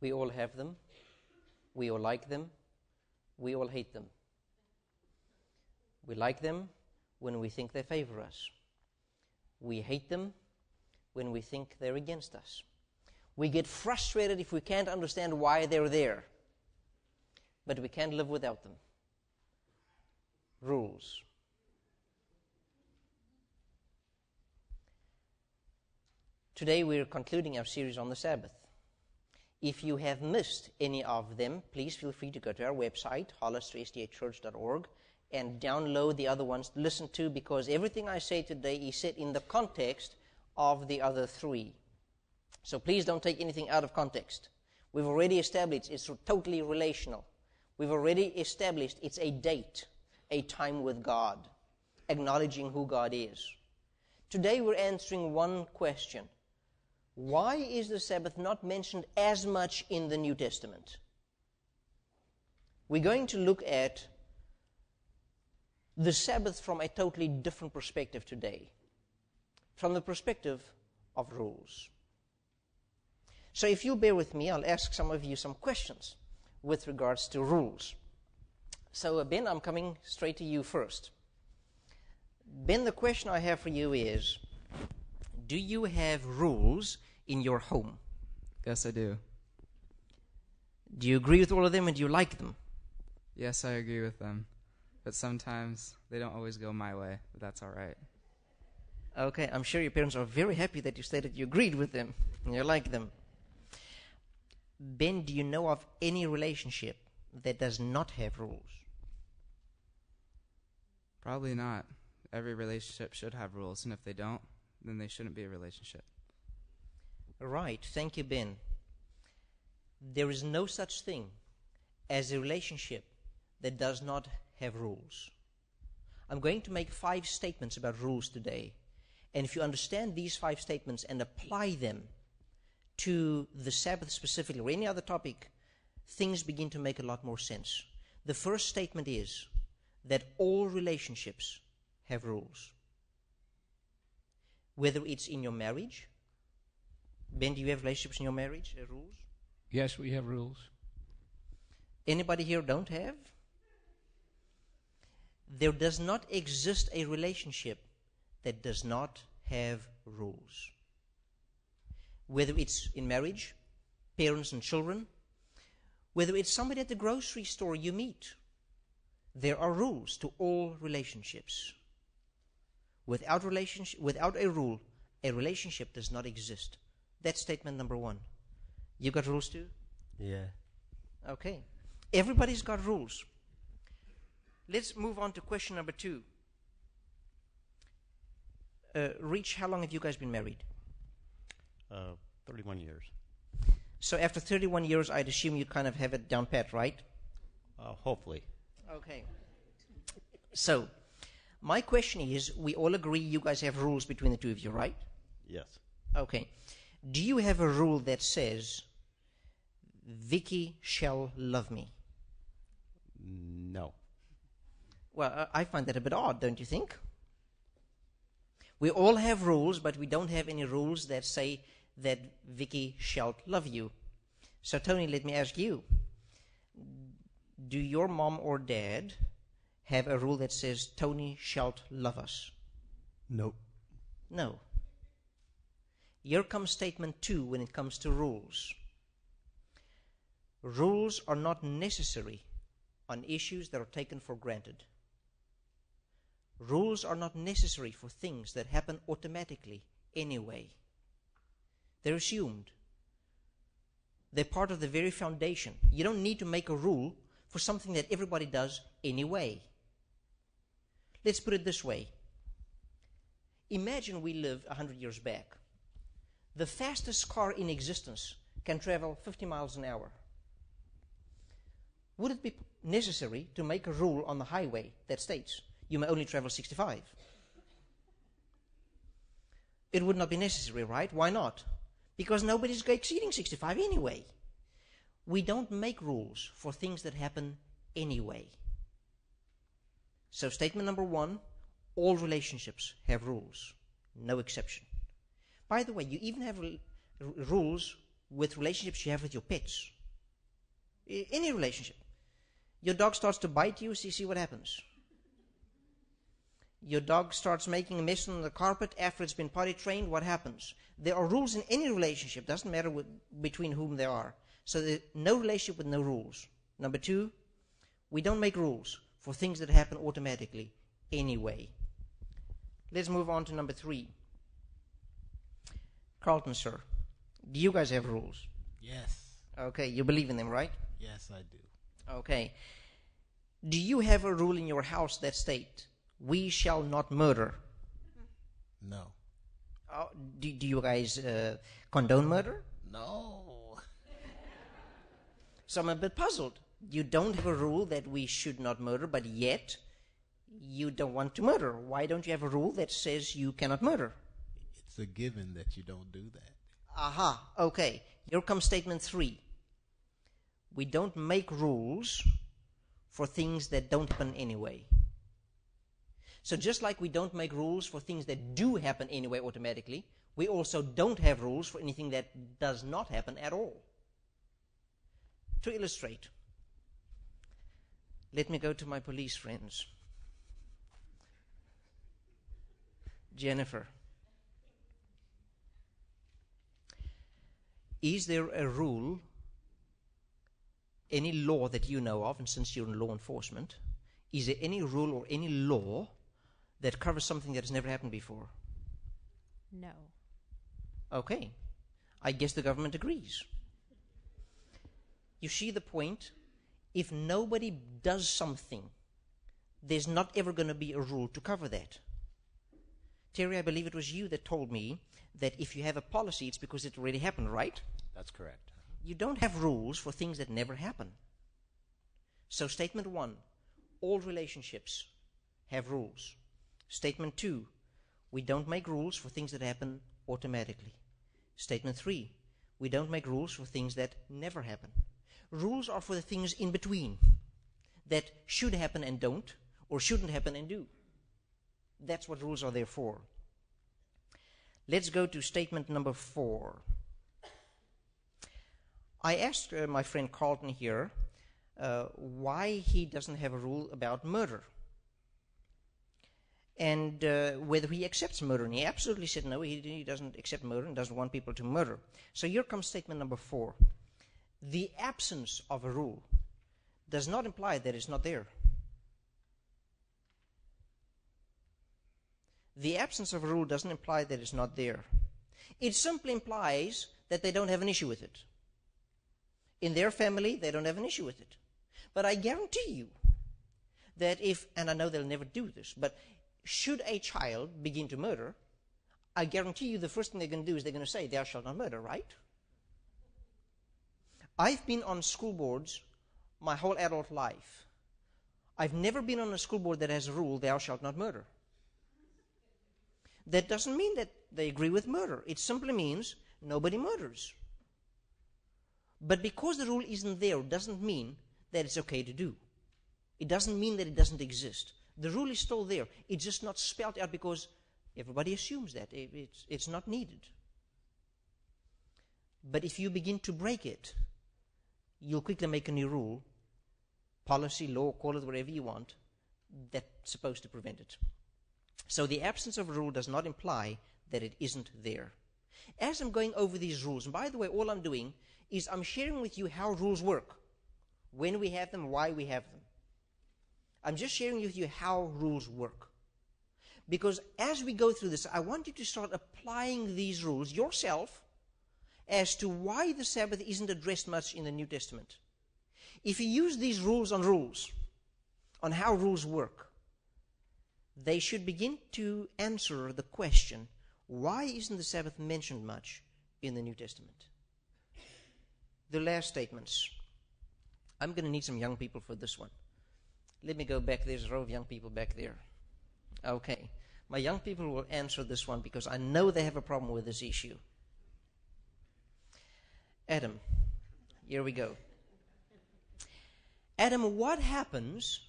We all have them. We all like them. We all hate them. We like them when we think they favor us. We hate them when we think they're against us. We get frustrated if we can't understand why they're there. But we can't live without them. Rules. Today we're concluding our series on the Sabbath. If you have missed any of them, please feel free to go to our website, hollistersdachurch.org, and download the other ones to listen to, because everything I say today is set in the context of the other three. So please don't take anything out of context. We've already established it's totally relational. We've already established it's a date, a time with God, acknowledging who God is. Today we're answering one question. Why is the Sabbath not mentioned as much in the New Testament? We're going to look at the Sabbath from a totally different perspective today, from the perspective of rules. So if you'll bear with me, I'll ask some of you some questions with regards to rules. So Ben, I'm coming straight to you first. Ben, the question I have for you is, do you have rules in your home? Yes, I do. Do you agree with all of them, and do you like them? Yes, I agree with them. But sometimes they don't always go my way, but that's all right. Okay, I'm sure your parents are very happy that you stated you agreed with them and you like them. Ben, do you know of any relationship that does not have rules? Probably not. Every relationship should have rules, and if they don't, then they shouldn't be a relationship. Right. Thank you, Ben. There is no such thing as a relationship that does not have rules. I'm going to make 5 statements about rules today. And if you understand these 5 statements and apply them to the Sabbath specifically, or any other topic, things begin to make a lot more sense. The first statement is that all relationships have rules. Whether it's in your marriage. Ben, do you have relationships in your marriage, rules? Yes, we have rules. Anybody here don't have? There does not exist a relationship that does not have rules. Whether it's in marriage, parents and children, whether it's somebody at the grocery store you meet, there are rules to all relationships. Without a rule, a relationship does not exist. That's statement number 1. You got rules too? Yeah. Okay. Everybody's got rules. Let's move on to question number 2. Rich, how long have you guys been married? 31 years. So after 31 years, I'd assume you kind of have it down pat, right? Hopefully. Okay. So, my question is, we all agree you guys have rules between the two of you, right? Yes. Okay. Do you have a rule that says, Vicky shall love me? No. Well, I find that a bit odd, don't you think? We all have rules, but we don't have any rules that say that Vicky shall love you. So, Tony, let me ask you. Do your mom or dad have a rule that says, Tony shalt love us? Nope. No. Here comes statement 2 when it comes to rules. Rules are not necessary on issues that are taken for granted. Rules are not necessary for things that happen automatically anyway. They're assumed. They're part of the very foundation. You don't need to make a rule for something that everybody does anyway. Let's put it this way. Imagine we live 100 years back. The fastest car in existence can travel 50 miles an hour. Would it be necessary to make a rule on the highway that states you may only travel 65? It would not be necessary, right? Why not? Because nobody's exceeding 65 anyway. We don't make rules for things that happen anyway. So statement number 1, all relationships have rules. No exception. By the way, you even have rules with relationships you have with your pets. Any relationship. Your dog starts to bite you, see what happens. Your dog starts making a mess on the carpet after it's been potty trained, what happens? There are rules in any relationship, doesn't matter between whom they are. So there's no relationship with no rules. Number 2, we don't make rules for things that happen automatically anyway. Let's move on to number 3. Carlton, sir, do you guys have rules? Yes. Okay, you believe in them, right? Yes, I do. Okay. Do you have a rule in your house that states, we shall not murder? No. Do you guys condone murder? No. So I'm a bit puzzled. You don't have a rule that we should not murder, but yet you don't want to murder. Why don't you have a rule that says you cannot murder? It's a given that you don't do that. Aha, okay. Here comes statement 3. We don't make rules for things that don't happen anyway. So just like we don't make rules for things that do happen anyway automatically, we also don't have rules for anything that does not happen at all. To illustrate, let me go to my police friends. Jennifer, is there a rule, any law that you know of, and since you're in law enforcement, is there any rule or any law that covers something that has never happened before? No. Okay. I guess the government agrees. You see the point? If nobody does something, there's not ever going to be a rule to cover that. Terry, I believe it was you that told me that if you have a policy, it's because it already happened, right? That's correct. You don't have rules for things that never happen. So statement 1, all relationships have rules. Statement 2, we don't make rules for things that happen automatically. Statement 3, we don't make rules for things that never happen. Rules are for the things in between that should happen and don't, or shouldn't happen and do. That's what rules are there for. Let's go to statement number 4. I asked my friend Carlton here why he doesn't have a rule about murder, and whether he accepts murder. And he absolutely said no, he doesn't accept murder and doesn't want people to murder. So here comes statement number 4. The absence of a rule does not imply that it's not there. The absence of a rule doesn't imply that it's not there. It simply implies that they don't have an issue with it. In their family, they don't have an issue with it. But I guarantee you that if, and I know they'll never do this, but should a child begin to murder, I guarantee you the first thing they're going to do is they're going to say, thou shalt not murder, right? I've been on school boards my whole adult life. I've never been on a school board that has a rule, thou shalt not murder. That doesn't mean that they agree with murder. It simply means nobody murders. But because the rule isn't there, doesn't mean that it's okay to do. It doesn't mean that it doesn't exist. The rule is still there. It's just not spelled out because everybody assumes that. It's not needed. But if you begin to break it, you'll quickly make a new rule, policy, law, call it whatever you want, that's supposed to prevent it. So the absence of a rule does not imply that it isn't there. As I'm going over these rules, and by the way, all I'm doing is I'm sharing with you how rules work, when we have them, why we have them. I'm just sharing with you how rules work. Because as we go through this, I want you to start applying these rules yourself as to why the Sabbath isn't addressed much in the New Testament. If you use these rules, on how rules work, they should begin to answer the question, why isn't the Sabbath mentioned much in the New Testament? The last statements. I'm going to need some young people for this one. Let me go back. There's a row of young people back there. Okay. My young people will answer this one because I know they have a problem with this issue. Adam, here we go. Adam, what happens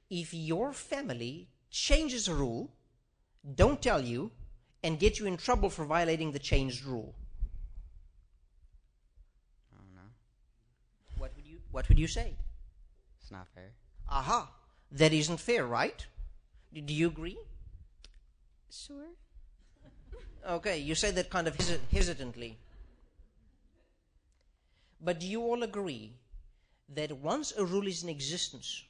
if your family changes a rule, don't tell you, and get you in trouble for violating the changed rule? what would you say? It's not fair. Aha, that isn't fair, right? Do you agree? Sure. Okay, you say that kind of hesitantly. But do you all agree that once a rule is in existence,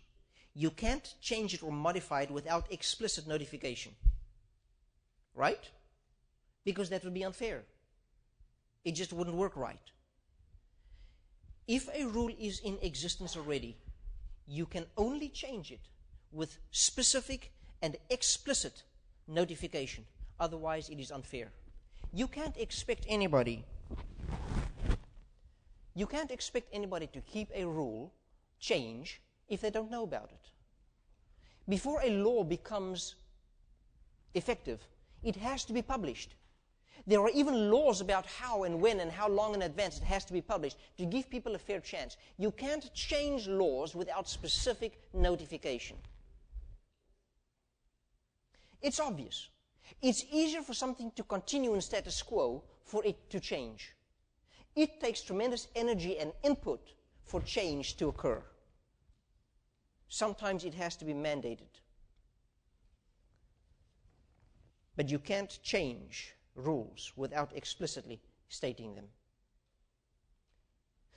you can't change it or modify it without explicit notification? Right? Because that would be unfair. It just wouldn't work right. If a rule is in existence already, you can only change it with specific and explicit notification. Otherwise, it is unfair. You can't expect anybody to keep a rule, change, if they don't know about it. Before a law becomes effective, it has to be published. There are even laws about how and when and how long in advance it has to be published to give people a fair chance. You can't change laws without specific notification. It's obvious. It's easier for something to continue in status quo for it to change. It takes tremendous energy and input for change to occur. Sometimes it has to be mandated. But you can't change rules without explicitly stating them.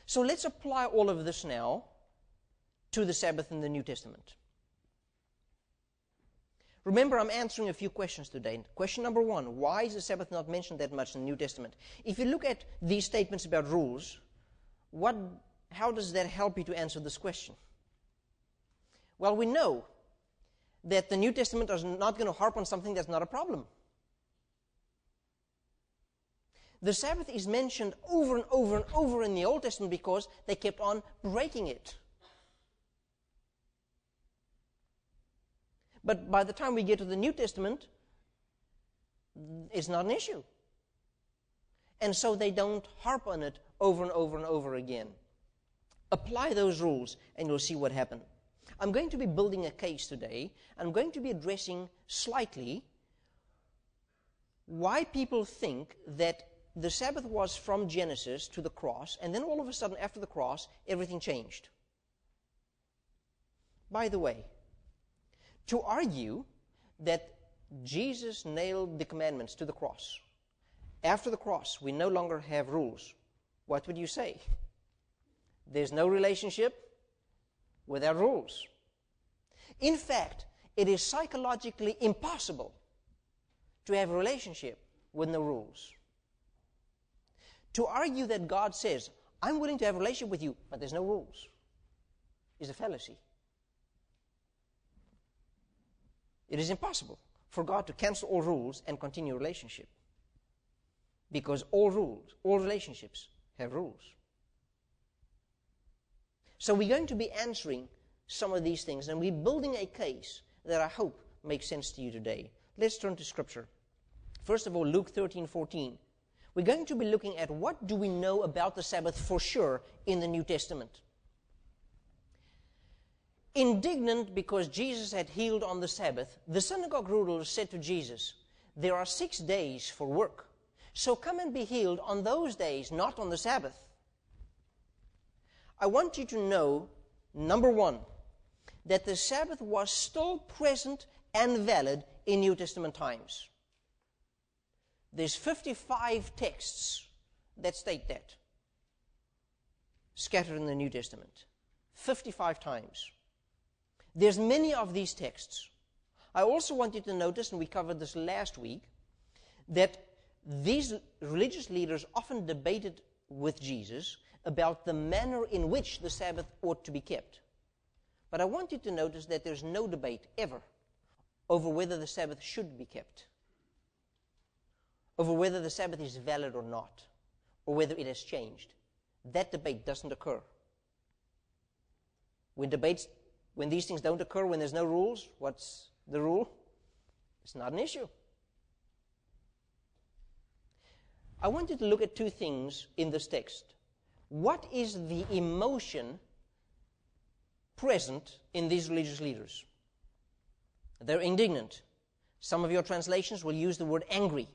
So let's apply all of this now to the Sabbath in the New Testament. Remember, I'm answering a few questions today. Question number 1, why is the Sabbath not mentioned that much in the New Testament? If you look at these statements about rules, how does that help you to answer this question? Well, we know that the New Testament is not going to harp on something that's not a problem. The Sabbath is mentioned over and over and over in the Old Testament because they kept on breaking it. But by the time we get to the New Testament, it's not an issue. And so they don't harp on it over and over and over again. Apply those rules and you'll see what happens. I'm going to be building a case today. I'm going to be addressing slightly why people think that the Sabbath was from Genesis to the cross, and then all of a sudden after the cross, everything changed. By the way, to argue that Jesus nailed the commandments to the cross, after the cross we no longer have rules, what would you say? There's no relationship without rules. In fact, it is psychologically impossible to have a relationship with no rules. To argue that God says, I'm willing to have a relationship with you, but there's no rules, is a fallacy. It is impossible for God to cancel all rules and continue a relationship. Because all rules, all relationships have rules. So we're going to be answering some of these things, and we're building a case that I hope makes sense to you today. Let's turn to Scripture. First of all, Luke 13:14. We're going to be looking at what do we know about the Sabbath for sure in the New Testament. Indignant because Jesus had healed on the Sabbath, the synagogue rulers said to Jesus, there are 6 days for work, so come and be healed on those days, not on the Sabbath. I want you to know, number 1, that the Sabbath was still present and valid in New Testament times. There's 55 texts that state that, scattered in the New Testament, 55 times. There's many of these texts. I also want you to notice, and we covered this last week, that these religious leaders often debated with Jesus about the manner in which the Sabbath ought to be kept. But I want you to notice that there's no debate ever over whether the Sabbath should be kept, over whether the Sabbath is valid or not, or whether it has changed. That debate doesn't occur. When these things don't occur, when there's no rules, what's the rule? It's not an issue. I want you to look at two things in this text. What is the emotion present in these religious leaders? They're indignant. Some of your translations will use the word angry.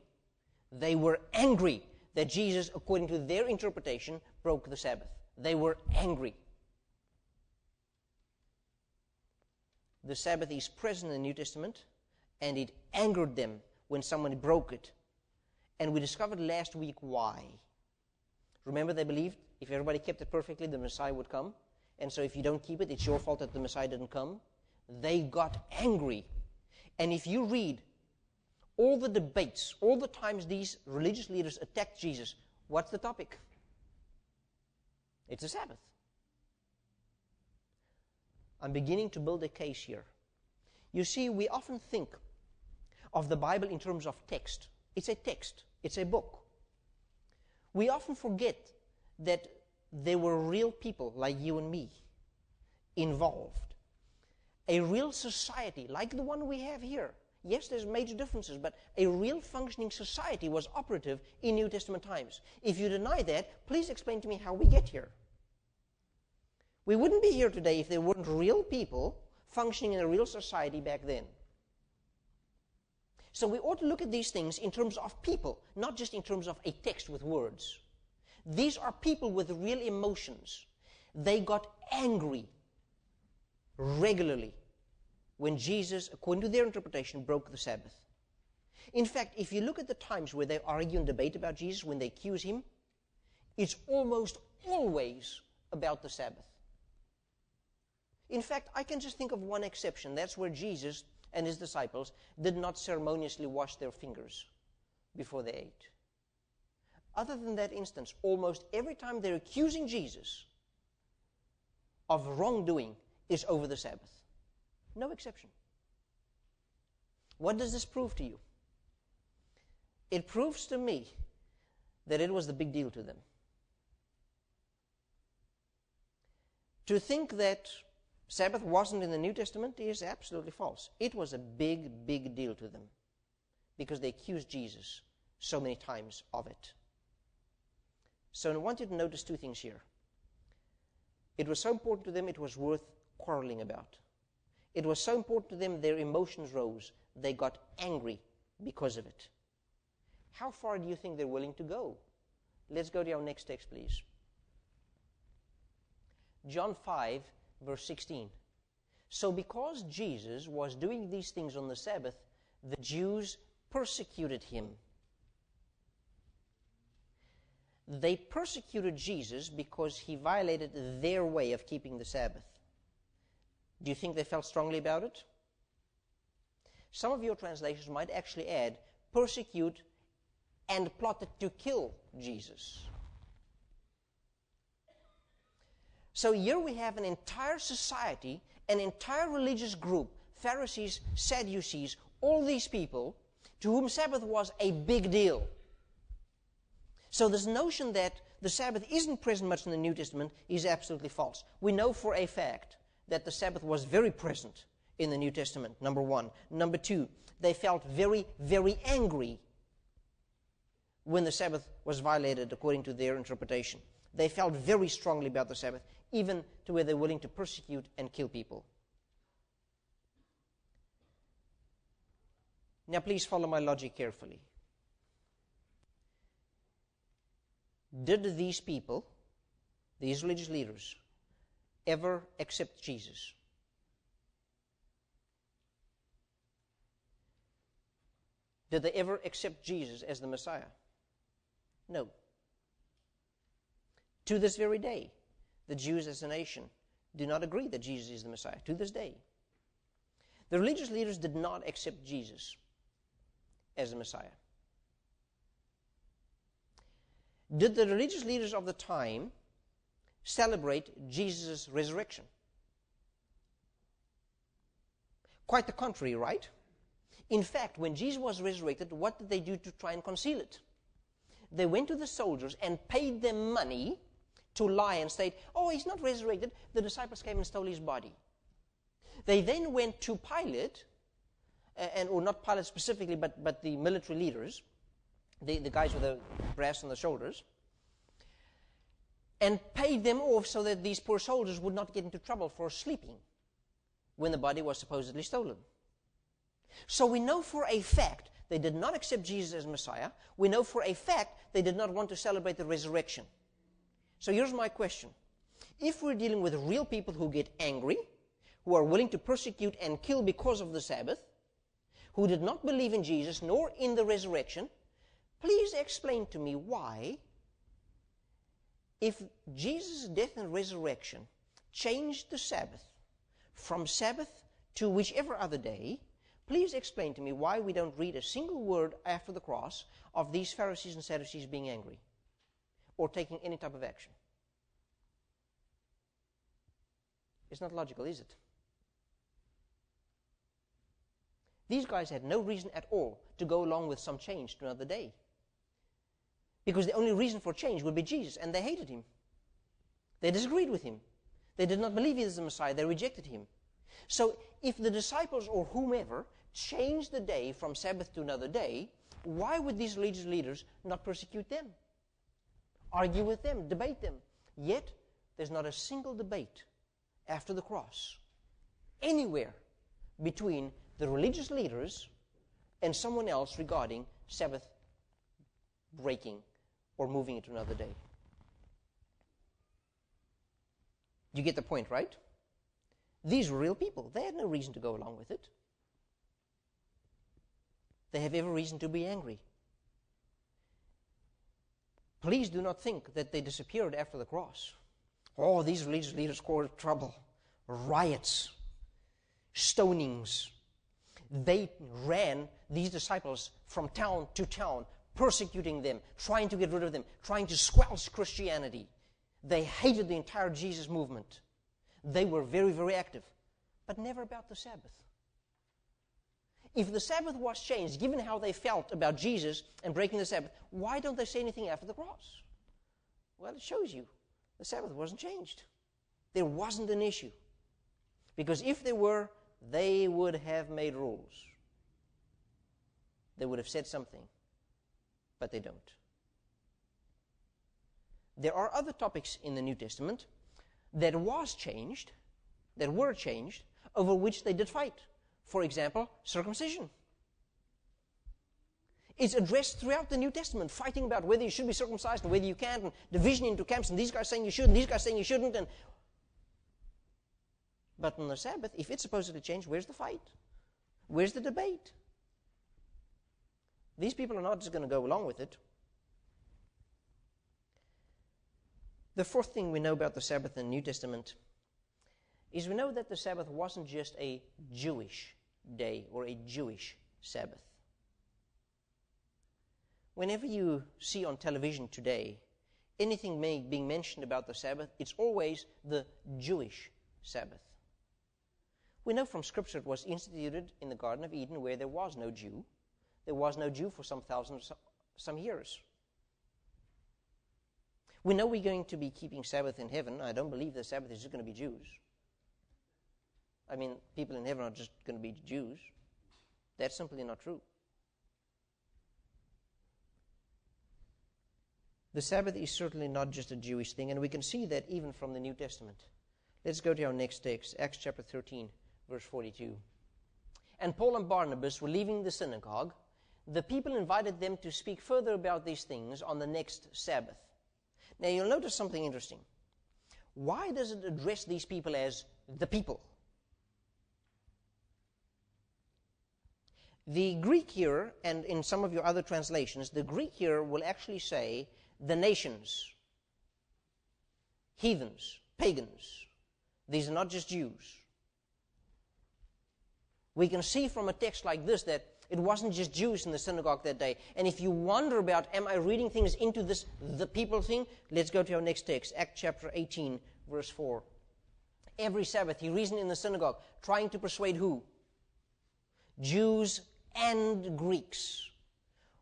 They were angry that Jesus, according to their interpretation, broke the Sabbath. They were angry. The Sabbath is present in the New Testament, and it angered them when someone broke it. And we discovered last week why. Remember, they believed if everybody kept it perfectly, the Messiah would come. And so if you don't keep it, it's your fault that the Messiah didn't come. They got angry. And if you read all the debates, all the times these religious leaders attacked Jesus, what's the topic? It's the Sabbath. I'm beginning to build a case here. You see, we often think of the Bible in terms of text. It's a text. It's a book. We often forget that there were real people like you and me involved. A real society like the one we have here. Yes, there's major differences, but a real functioning society was operative in New Testament times. If you deny that, please explain to me how we get here. We wouldn't be here today if there weren't real people functioning in a real society back then. So we ought to look at these things in terms of people, not just in terms of a text with words. These are people with real emotions. They got angry regularly when Jesus, according to their interpretation, broke the Sabbath. In fact, if you look at the times where they argue and debate about Jesus, when they accuse him, it's almost always about the Sabbath. In fact, I can just think of one exception. That's where Jesus and his disciples did not ceremoniously wash their fingers before they ate. Other than that instance, almost every time they're accusing Jesus of wrongdoing is over the Sabbath. No exception. What does this prove to you? It proves to me that it was the big deal to them. To think that Sabbath wasn't in the New Testament is absolutely false. It was a big, big deal to them because they accused Jesus so many times of it. So I want you to notice two things here. It was so important to them, it was worth quarreling about. It was so important to them, their emotions rose. They got angry because of it. How far do you think they're willing to go? Let's go to our next text, please. John 5, verse 16. So because Jesus was doing these things on the Sabbath, the Jews persecuted him. They persecuted Jesus because he violated their way of keeping the Sabbath. Do you think they felt strongly about it? Some of your translations might actually add, persecute and plotted to kill Jesus. So here we have an entire society, an entire religious group, Pharisees, Sadducees, all these people, to whom Sabbath was a big deal. So this notion that the Sabbath isn't present much in the New Testament is absolutely false. We know for a fact that the Sabbath was very present in the New Testament, number one. Number two, they felt very, very angry when the Sabbath was violated according to their interpretation. They felt very strongly about the Sabbath, even to where they're willing to persecute and kill people. Now please follow my logic carefully. Did these people, these religious leaders, ever accept Jesus? Did they ever accept Jesus as the Messiah? No. To this very day, the Jews as a nation do not agree that Jesus is the Messiah. To this day. The religious leaders did not accept Jesus as the Messiah. Did the religious leaders of the time celebrate Jesus' resurrection? Quite the contrary, right? In fact, when Jesus was resurrected, what did they do to try and conceal it? They went to the soldiers and paid them money to lie and state, oh, he's not resurrected. The disciples came and stole his body. They then went to Pilate, or not Pilate specifically, but the military leaders, the guys with the brass on the shoulders, and paid them off so that these poor soldiers would not get into trouble for sleeping when the body was supposedly stolen. So we know for a fact they did not accept Jesus as Messiah. We know for a fact they did not want to celebrate the resurrection. So here's my question. If we're dealing with real people who get angry, who are willing to persecute and kill because of the Sabbath, who did not believe in Jesus nor in the resurrection, please explain to me why, if Jesus' death and resurrection changed the Sabbath from Sabbath to whichever other day, please explain to me why we don't read a single word after the cross of these Pharisees and Sadducees being angry or taking any type of action. It's not logical, is it? These guys had no reason at all to go along with some change to another day, because the only reason for change would be Jesus, and they hated him. They disagreed with him. They did not believe he was the Messiah. They rejected him. So if the disciples or whomever changed the day from Sabbath to another day, why would these religious leaders not persecute them? Argue with them, debate them. Yet, there's not a single debate after the cross anywhere between the religious leaders and someone else regarding Sabbath breaking or moving it to another day. You get the point, right? These were real people. They had no reason to go along with it. They have every reason to be angry. Please do not think that they disappeared after the cross. Oh, these religious leaders caused trouble, riots, stonings. They ran these disciples from town to town, persecuting them, trying to get rid of them, trying to squelch Christianity. They hated the entire Jesus movement. They were very, very active, but never about the Sabbath. If the Sabbath was changed, given how they felt about Jesus and breaking the Sabbath, why don't they say anything after the cross? Well, it shows you the Sabbath wasn't changed. There wasn't an issue. Because if there were, they would have made rules. They would have said something, but they don't. There are other topics in the New Testament that were changed, over which they did fight. For example, circumcision. It's addressed throughout the New Testament, fighting about whether you should be circumcised and whether you can't, and division into camps, and these guys saying you should, and these guys saying you shouldn't. But on the Sabbath, if it's supposedly changed, where's the fight? Where's the debate? These people are not just going to go along with it. The fourth thing we know about the Sabbath in the New Testament is we know that the Sabbath wasn't just a Jewish day or a Jewish Sabbath. Whenever you see on television today anything being mentioned about the Sabbath, it's always the Jewish Sabbath. We know from Scripture it was instituted in the Garden of Eden where there was no Jew. There was no Jew for some years. We know we're going to be keeping Sabbath in heaven. I don't believe the Sabbath is just going to be Jews. I mean, people in heaven are just going to be Jews. That's simply not true. The Sabbath is certainly not just a Jewish thing, and we can see that even from the New Testament. Let's go to our next text, Acts chapter 13, verse 42. And Paul and Barnabas were leaving the synagogue. The people invited them to speak further about these things on the next Sabbath. Now, you'll notice something interesting. Why does it address these people as the people? The Greek here, and in some of your other translations, the Greek here will actually say the nations, heathens, pagans. These are not just Jews. We can see from a text like this that it wasn't just Jews in the synagogue that day. And if you wonder about, am I reading things into this the people thing? Let's go to our next text, Acts chapter 18, verse 4. Every Sabbath he reasoned in the synagogue, trying to persuade who? Jews and Greeks.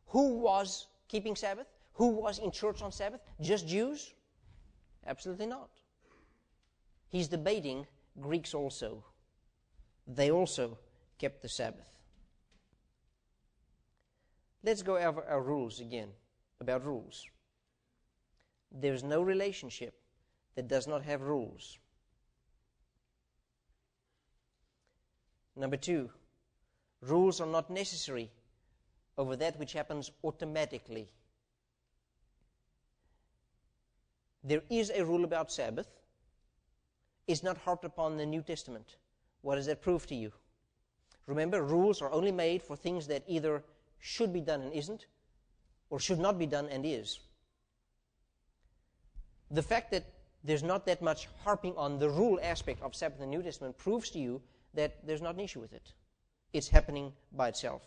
Who was keeping Sabbath? Who was in church on Sabbath? Just Jews? Absolutely not. He's debating Greeks also. They also kept the Sabbath. Let's go over our rules again, about rules. There's no relationship that does not have rules. Number 2, rules are not necessary over that which happens automatically. There is a rule about Sabbath. It's not harped upon in the New Testament. What does that prove to you? Remember, rules are only made for things that either should be done and isn't, or should not be done and is. The fact that there's not that much harping on the rule aspect of Sabbath in the New Testament proves to you that there's not an issue with it. It's happening by itself.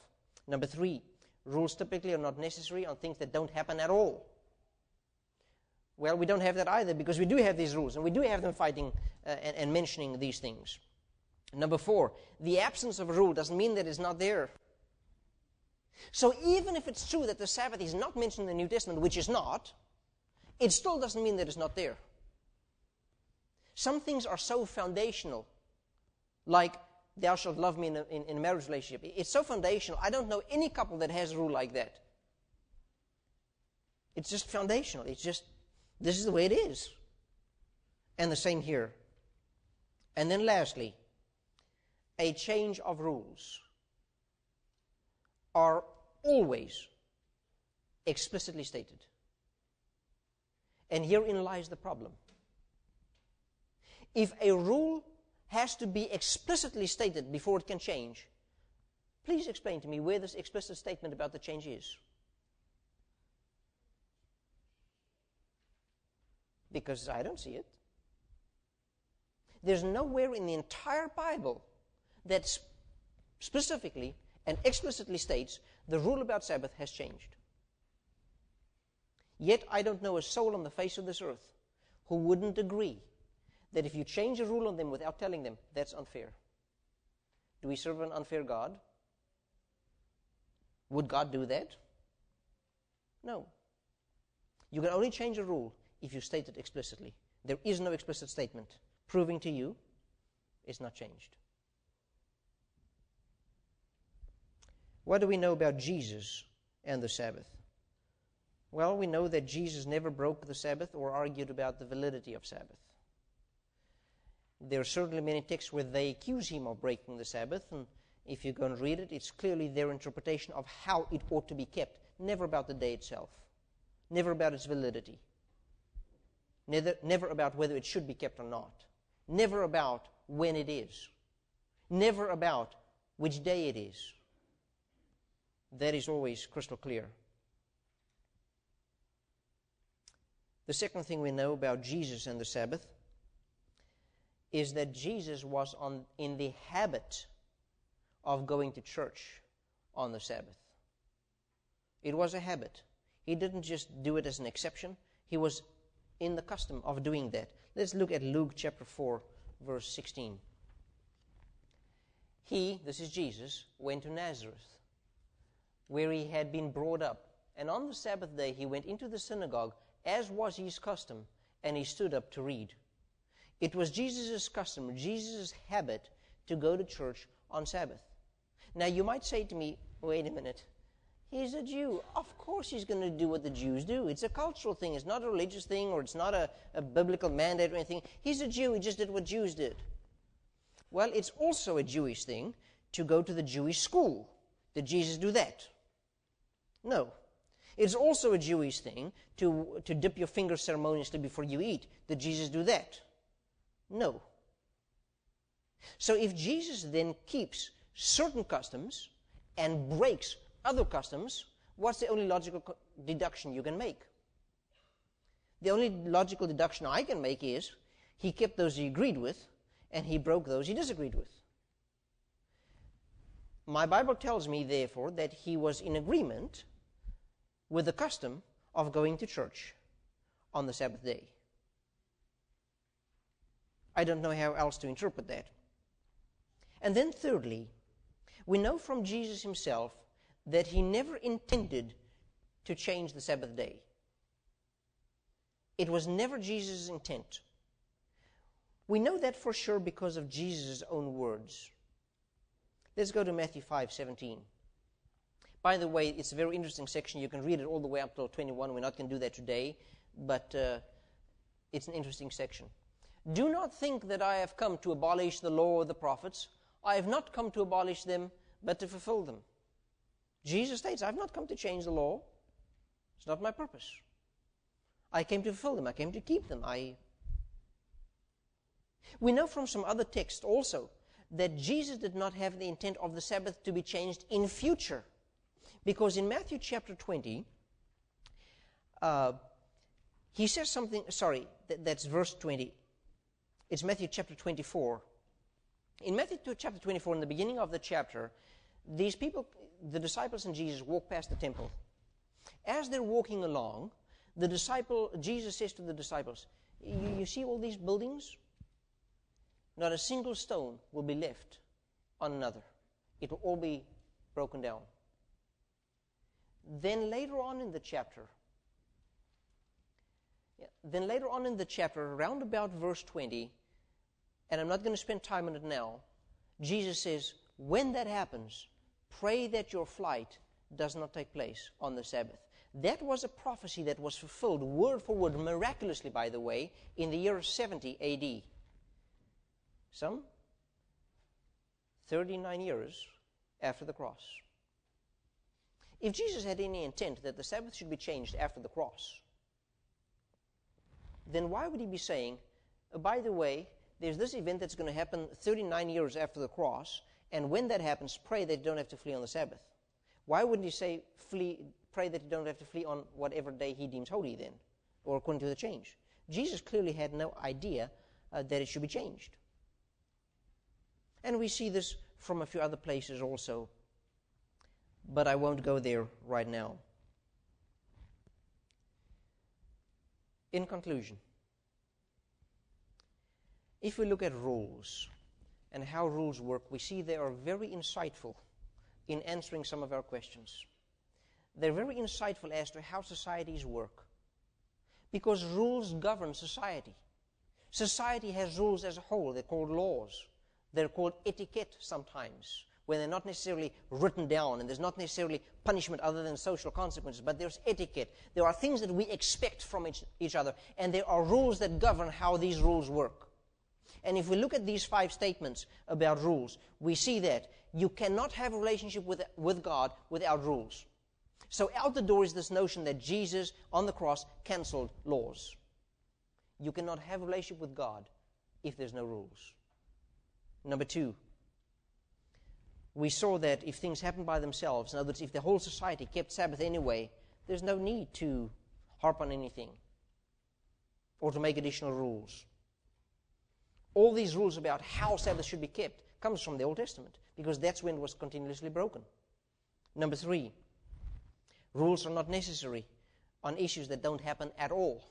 Number 3, rules typically are not necessary on things that don't happen at all. Well, we don't have that either, because we do have these rules, and we do have them fighting and mentioning these things. Number 4, the absence of a rule doesn't mean that it's not there. So even if it's true that the Sabbath is not mentioned in the New Testament, which is not, it still doesn't mean that it's not there. Some things are so foundational, like thou shalt love me in a marriage relationship. It's so foundational. I don't know any couple that has a rule like that. It's just foundational. It's just, this is the way it is. And the same here. And then lastly, a change of rules are always explicitly stated. And herein lies the problem. If a rule has to be explicitly stated before it can change, please explain to me where this explicit statement about the change is. Because I don't see it. There's nowhere in the entire Bible that specifically and explicitly states the rule about Sabbath has changed. Yet I don't know a soul on the face of this earth who wouldn't agree that if you change a rule on them without telling them, that's unfair. Do we serve an unfair God? Would God do that? No. You can only change a rule if you state it explicitly. There is no explicit statement proving to you it's not changed. What do we know about Jesus and the Sabbath? Well, we know that Jesus never broke the Sabbath or argued about the validity of Sabbath. There are certainly many texts where they accuse him of breaking the Sabbath, and if you go and read it, it's clearly their interpretation of how it ought to be kept, never about the day itself, never about its validity, never about whether it should be kept or not, never about when it is, never about which day it is. That is always crystal clear. The second thing we know about Jesus and the Sabbath is that Jesus was in the habit of going to church on the Sabbath. It was a habit. He didn't just do it as an exception. He was in the custom of doing that. Let's look at Luke chapter 4, verse 16. He, this is Jesus, went to Nazareth, where he had been brought up. And on the Sabbath day he went into the synagogue, as was his custom, and he stood up to read. It was Jesus' custom, Jesus' habit, to go to church on Sabbath. Now you might say to me, wait a minute, he's a Jew. Of course he's going to do what the Jews do. It's a cultural thing. It's not a religious thing, or it's not a biblical mandate or anything. He's a Jew. He just did what Jews did. Well, it's also a Jewish thing to go to the Jewish school. Did Jesus do that? No. It's also a Jewish thing to dip your fingers ceremoniously before you eat. Did Jesus do that? No. So if Jesus then keeps certain customs and breaks other customs, what's the only logical deduction you can make? The only logical deduction I can make is he kept those he agreed with and he broke those he disagreed with. My Bible tells me, therefore, that he was in agreement with the custom of going to church on the Sabbath day. I don't know how else to interpret that. And then thirdly, we know from Jesus himself that he never intended to change the Sabbath day. It was never Jesus' intent. We know that for sure because of Jesus' own words. Let's go to Matthew 5:17. By the way, it's a very interesting section. You can read it all the way up till 21. We're not going to do that today, but it's an interesting section. Do not think that I have come to abolish the law or the prophets. I have not come to abolish them, but to fulfill them. Jesus states, I've not come to change the law. It's not my purpose. I came to fulfill them. I came to keep them. We know from some other texts also that Jesus did not have the intent of the Sabbath to be changed in future. Because in Matthew chapter 20, he says something, that's verse 20. It's Matthew chapter 24. In Matthew chapter 24, in the beginning of the chapter, these people, the disciples and Jesus, walk past the temple. As they're walking along, Jesus says to the disciples, you see all these buildings? Not a single stone will be left on another. It will all be broken down. Then later on in the chapter, around about verse 20, and I'm not going to spend time on it now, Jesus says, when that happens, pray that your flight does not take place on the Sabbath. That was a prophecy that was fulfilled word for word, miraculously, by the way, in the year 70 A.D. Some 39 years after the cross. If Jesus had any intent that the Sabbath should be changed after the cross, then why would he be saying, by the way, there's this event that's going to happen 39 years after the cross, and when that happens, pray that you don't have to flee on the Sabbath? Why wouldn't he say, pray that you don't have to flee on whatever day he deems holy then, or according to the change? Jesus clearly had no idea that it should be changed. And we see this from a few other places also, but I won't go there right now. In conclusion, if we look at rules and how rules work, we see they are very insightful in answering some of our questions. They're very insightful as to how societies work, because rules govern society. Society has rules as a whole. They're called laws. They're called etiquette sometimes, when they're not necessarily written down and there's not necessarily punishment other than social consequences, but there's etiquette. There are things that we expect from each other, and there are rules that govern how these rules work. And if we look at these 5 statements about rules, we see that you cannot have a relationship with God without rules. So out the door is this notion that Jesus on the cross canceled laws. You cannot have a relationship with God if there's no rules. Number 2, we saw that if things happen by themselves, in other words, if the whole society kept Sabbath anyway, there's no need to harp on anything or to make additional rules. All these rules about how Sabbath should be kept comes from the Old Testament, because that's when it was continuously broken. Number 3, rules are not necessary on issues that don't happen at all.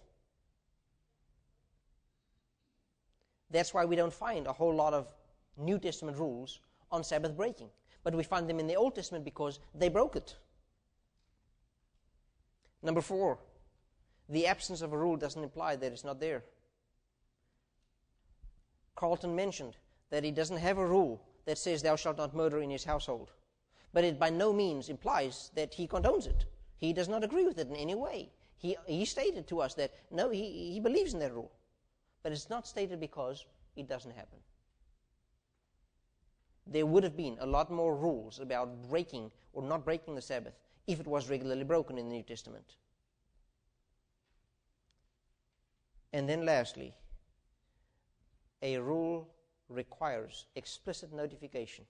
That's why we don't find a whole lot of New Testament rules on Sabbath breaking, but we find them in the Old Testament because they broke it. Number 4, the absence of a rule doesn't imply that it's not there. Carlton mentioned that he doesn't have a rule that says thou shalt not murder in his household, but it by no means implies that he condones it. He does not agree with it in any way. He stated to us that no, he believes in that rule, but it's not stated because it doesn't happen. There would have been a lot more rules about breaking or not breaking the Sabbath if it was regularly broken in the New Testament. And then lastly, a rule requires explicit notification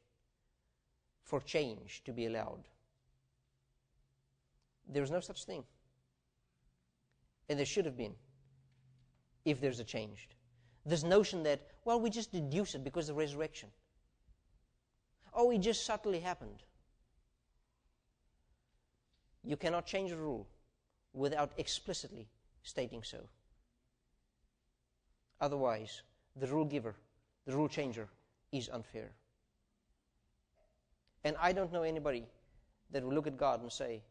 for change to be allowed. There's no such thing. And there should have been if there's a change. This notion that, well, we just deduce it because of the resurrection. Oh, it just subtly happened. You cannot change a rule without explicitly stating so. Otherwise, the rule giver, the rule changer, is unfair. And I don't know anybody that will look at God and say,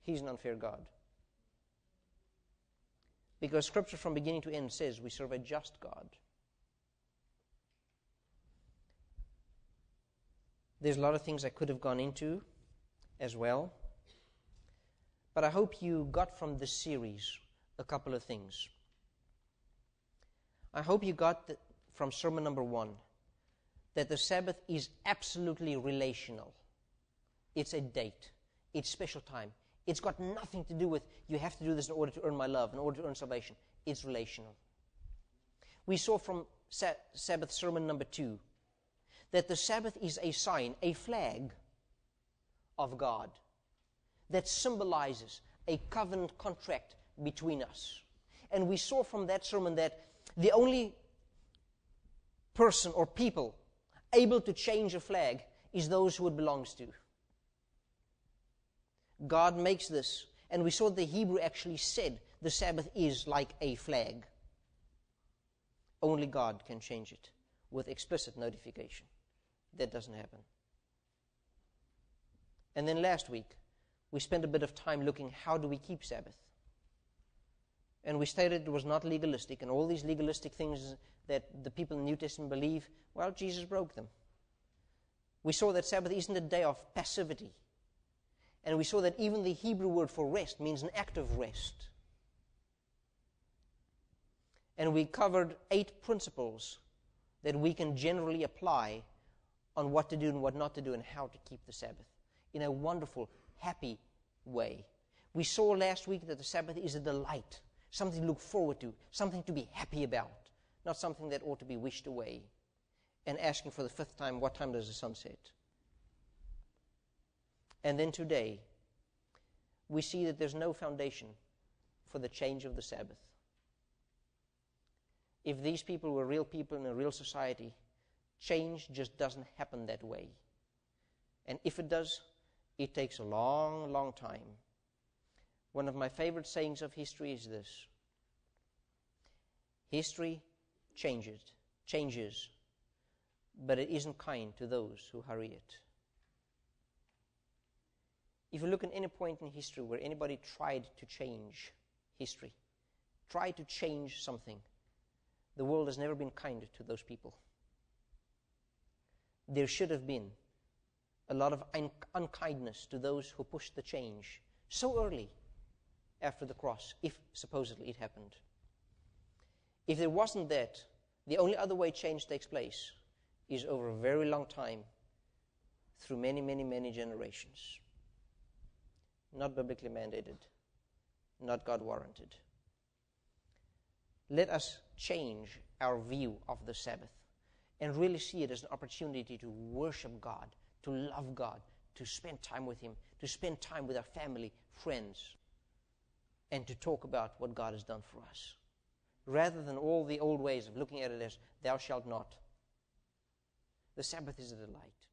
He's an unfair God. Because Scripture from beginning to end says we serve a just God. There's a lot of things I could have gone into as well. But I hope you got from this series a couple of things. I hope you got from sermon number 1 that the Sabbath is absolutely relational. It's a date. It's special time. It's got nothing to do with you have to do this in order to earn my love, in order to earn salvation. It's relational. We saw from Sabbath sermon number 2 that the Sabbath is a sign, a flag of God that symbolizes a covenant contract between us. And we saw from that sermon that the only person or people able to change a flag is those who it belongs to. God makes this, and we saw the Hebrew actually said the Sabbath is like a flag. Only God can change it with explicit notification. That doesn't happen. And then last week, we spent a bit of time looking, how do we keep Sabbath? And we stated it was not legalistic, and all these legalistic things that the people in the New Testament believe, well, Jesus broke them. We saw that Sabbath isn't a day of passivity. And we saw that even the Hebrew word for rest means an active rest. And we covered 8 principles that we can generally apply on what to do and what not to do and how to keep the Sabbath in a wonderful, happy way. We saw last week that the Sabbath is a delight, something to look forward to, something to be happy about, not something that ought to be wished away. And asking for the 5th time, what time does the sun set? And then today, we see that there's no foundation for the change of the Sabbath. If these people were real people in a real society, change just doesn't happen that way. And if it does, it takes a long, long time. One of my favorite sayings of history is this: history changes, but it isn't kind to those who hurry it. If you look at any point in history where anybody tried to change history, tried to change something, the world has never been kind to those people. There should have been a lot of unkindness to those who pushed the change so early after the cross, if supposedly it happened. If there wasn't that, the only other way change takes place is over a very long time, through many, many, many generations. Not biblically mandated, not God warranted. Let us change our view of the Sabbath and really see it as an opportunity to worship God, to love God, to spend time with Him, to spend time with our family, friends, and to talk about what God has done for us, rather than all the old ways of looking at it as thou shalt not. The Sabbath is a delight.